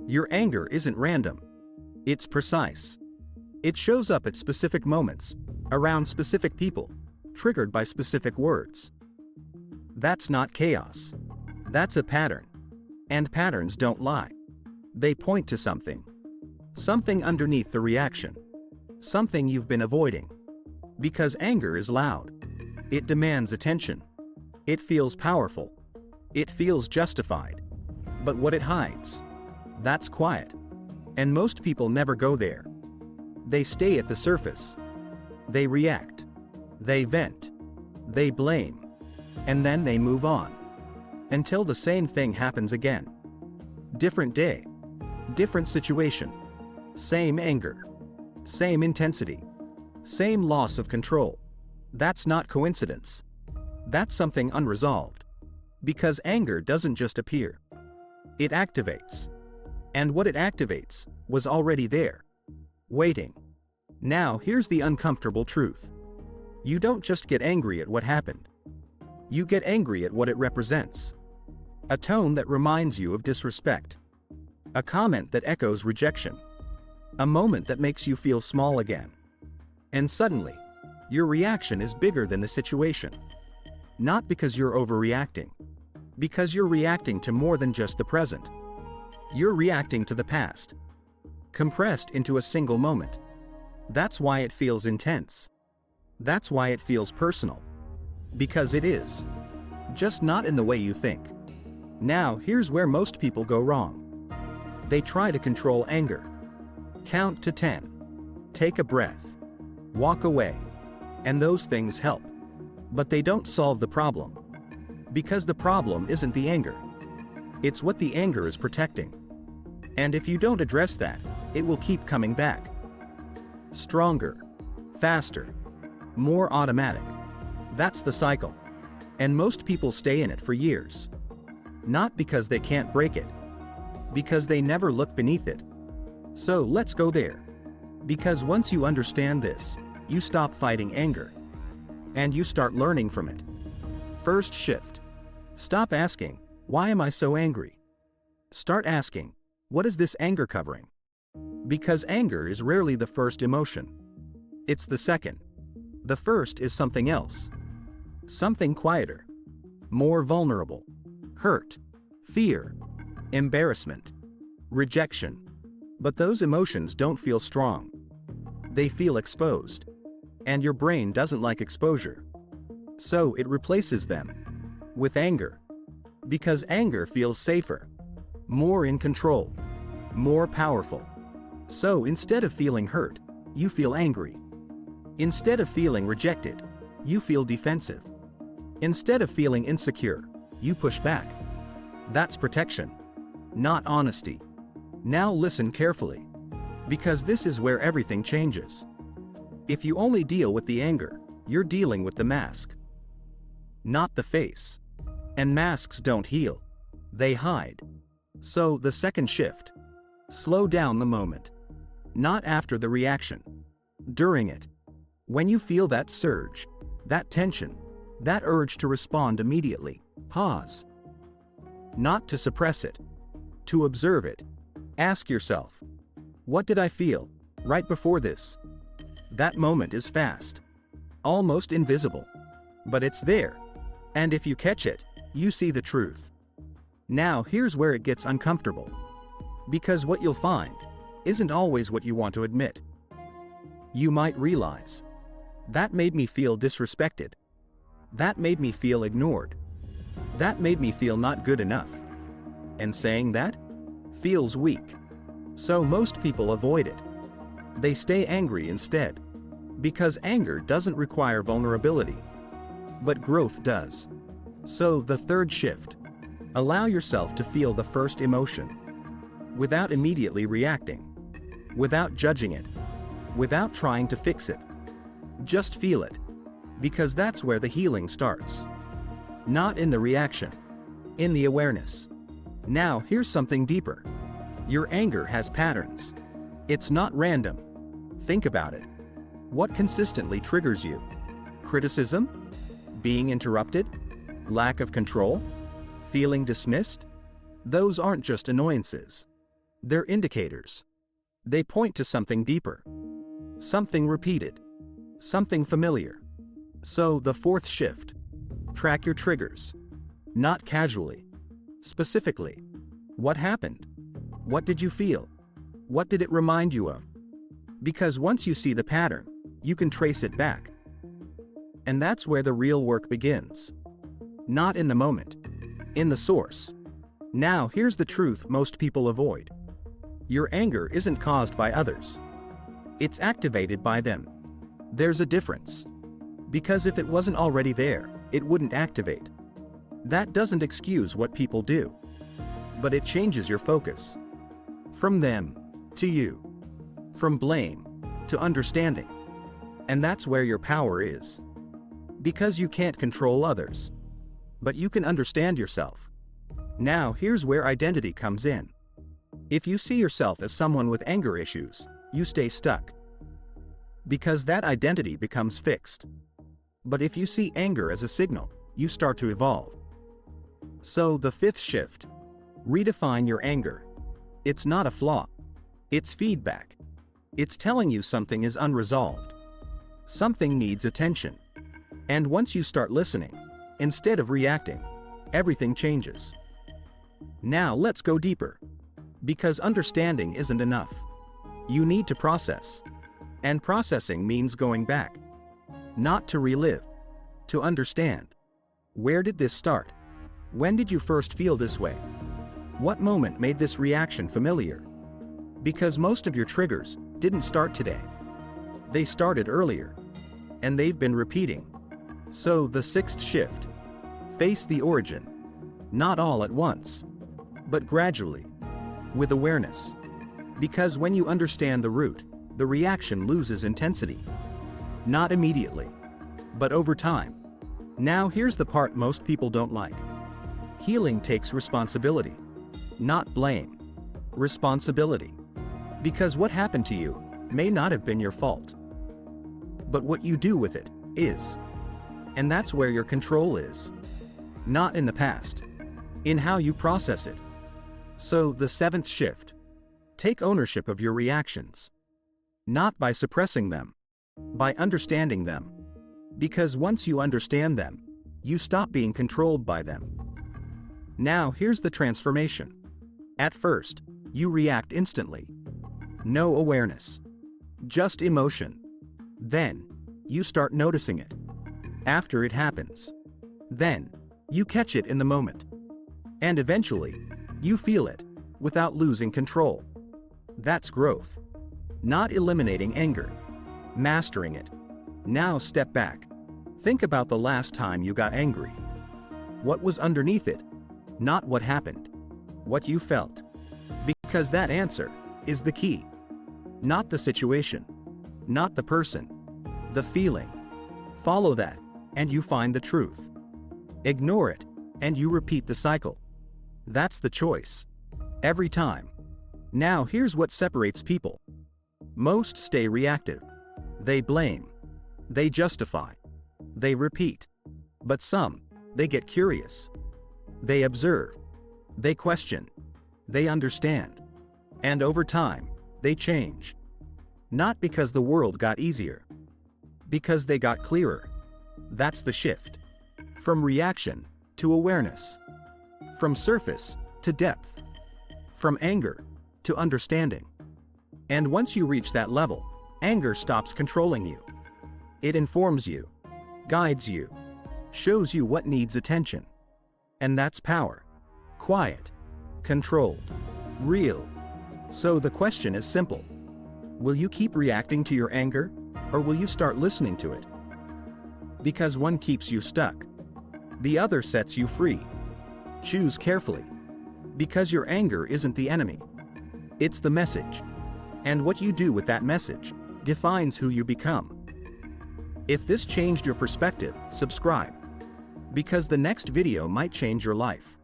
Your anger isn't random. It's precise. It shows up at specific moments, around specific people, triggered by specific words. That's not chaos. That's a pattern. And patterns don't lie. They point to something. Something underneath the reaction. Something you've been avoiding. Because anger is loud. It demands attention. It feels powerful. It feels justified. But what it hides? That's quiet. And most people never go there. They stay at the surface. They react. They vent. They blame. And then they move on. Until the same thing happens again. Different day. Different situation. Same anger. Same intensity. Same loss of control. That's not coincidence. That's something unresolved. Because anger doesn't just appear. It activates. And what it activates was already there. Waiting. Now here's the uncomfortable truth. You don't just get angry at what happened. You get angry at what it represents. A tone that reminds you of disrespect. A comment that echoes rejection. A moment that makes you feel small again. And suddenly, your reaction is bigger than the situation. Not because you're overreacting. Because you're reacting to more than just the present. You're reacting to the past. Compressed into a single moment. That's why it feels intense. That's why it feels personal. Because it is. Just not in the way you think. Now here's where most people go wrong. They try to control anger. Count to 10. Take a breath. Walk away. And those things help. But they don't solve the problem. Because the problem isn't the anger. It's what the anger is protecting. And if you don't address that, it will keep coming back. Stronger. Faster. More automatic. That's the cycle. And most people stay in it for years. Not because they can't break it. Because they never look beneath it. So let's go there. Because once you understand this, you stop fighting anger. And you start learning from it. First shift. Stop asking, why am I so angry? Start asking, what is this anger covering? Because anger is rarely the first emotion. It's the second. The first is something else. Something quieter. More vulnerable. Hurt. Fear. Embarrassment. Rejection. But those emotions don't feel strong. They feel exposed. And your brain doesn't like exposure. So it replaces them with anger. Because anger feels safer. More in control. More powerful. So instead of feeling hurt, you feel angry. Instead of feeling rejected, you feel defensive. Instead of feeling insecure, you push back. That's protection, not honesty. Now listen carefully. Because this is where everything changes. If you only deal with the anger, you're dealing with the mask. Not the face. And masks don't heal. They hide. So the second shift. Slow down the moment. Not after the reaction. During it. When you feel that surge, that tension, that urge to respond immediately, pause. Not to suppress it. To observe it. Ask yourself, what did I feel right before this? That moment is fast. Almost invisible. But it's there. And if you catch it, you see the truth. Now here's where it gets uncomfortable. Because what you'll find isn't always what you want to admit. You might realize, that made me feel disrespected. That made me feel ignored. That made me feel not good enough. And saying that feels weak. So most people avoid it. They stay angry instead. Because anger doesn't require vulnerability. But growth does. So the third shift. Allow yourself to feel the first emotion. Without immediately reacting. Without judging it. Without trying to fix it. Just feel it. Because that's where the healing starts. Not in the reaction. In the awareness. Now here's something deeper. Your anger has patterns. It's not random. Think about it. What consistently triggers you? Criticism? Being interrupted? Lack of control? Feeling dismissed? Those aren't just annoyances. They're indicators. They point to something deeper, something repeated, something familiar. So, the fourth shift. Track your triggers. Not casually. Specifically. What happened? What did you feel? What did it remind you of? Because once you see the pattern, you can trace it back. And that's where the real work begins. Not in the moment. In the source. Now, here's the truth most people avoid. Your anger isn't caused by others. It's activated by them. There's a difference. Because if it wasn't already there, it wouldn't activate. That doesn't excuse what people do. But it changes your focus. From them to you. From blame to understanding. And that's where your power is. Because you can't control others. But you can understand yourself. Now, here's where identity comes in. If you see yourself as someone with anger issues, you stay stuck. Because that identity becomes fixed. But if you see anger as a signal, you start to evolve. So, the fifth shift. Redefine your anger. It's not a flaw. It's feedback. It's telling you something is unresolved. Something needs attention. And once you start listening, instead of reacting, everything changes. Now let's go deeper. Because understanding isn't enough. You need to process. And processing means going back. Not to relive. To understand. Where did this start? When did you first feel this way? What moment made this reaction familiar? Because most of your triggers didn't start today. They started earlier. And they've been repeating. So, the sixth shift. Face the origin. Not all at once. But gradually. With awareness. Because when you understand the root, the reaction loses intensity. Not immediately. But over time. Now here's the part most people don't like. Healing takes responsibility. Not blame. Responsibility. Because what happened to you may not have been your fault. But what you do with it is. And that's where your control is. Not in the past. In how you process it. So, the seventh shift. Take ownership of your reactions. Not by suppressing them. By understanding them. Because once you understand them, you stop being controlled by them. Now here's the transformation. At first, you react instantly. No awareness. Just emotion. Then, you start noticing it. After it happens. Then, you catch it in the moment. And eventually, you feel it, without losing control. That's growth. Not eliminating anger. Mastering it. Now step back. Think about the last time you got angry. What was underneath it? Not what happened. What you felt. Because that answer is the key. Not the situation. Not the person. The feeling. Follow that, and you find the truth. Ignore it, and you repeat the cycle. That's the choice. Every time. Now here's what separates people. Most stay reactive. They blame. They justify. They repeat. But some, they get curious. They observe. They question. They understand. And over time, they change. Not because the world got easier. Because they got clearer. That's the shift. From reaction to awareness. From surface to depth. From anger to understanding. And once you reach that level, anger stops controlling you. It informs you, guides you, shows you what needs attention. And that's power. Quiet, controlled, real. So the question is simple. Will you keep reacting to your anger, or will you start listening to it? Because one keeps you stuck. The other sets you free. Choose carefully. Because your anger isn't the enemy. It's the message. And what you do with that message defines who you become. If this changed your perspective, subscribe. Because the next video might change your life.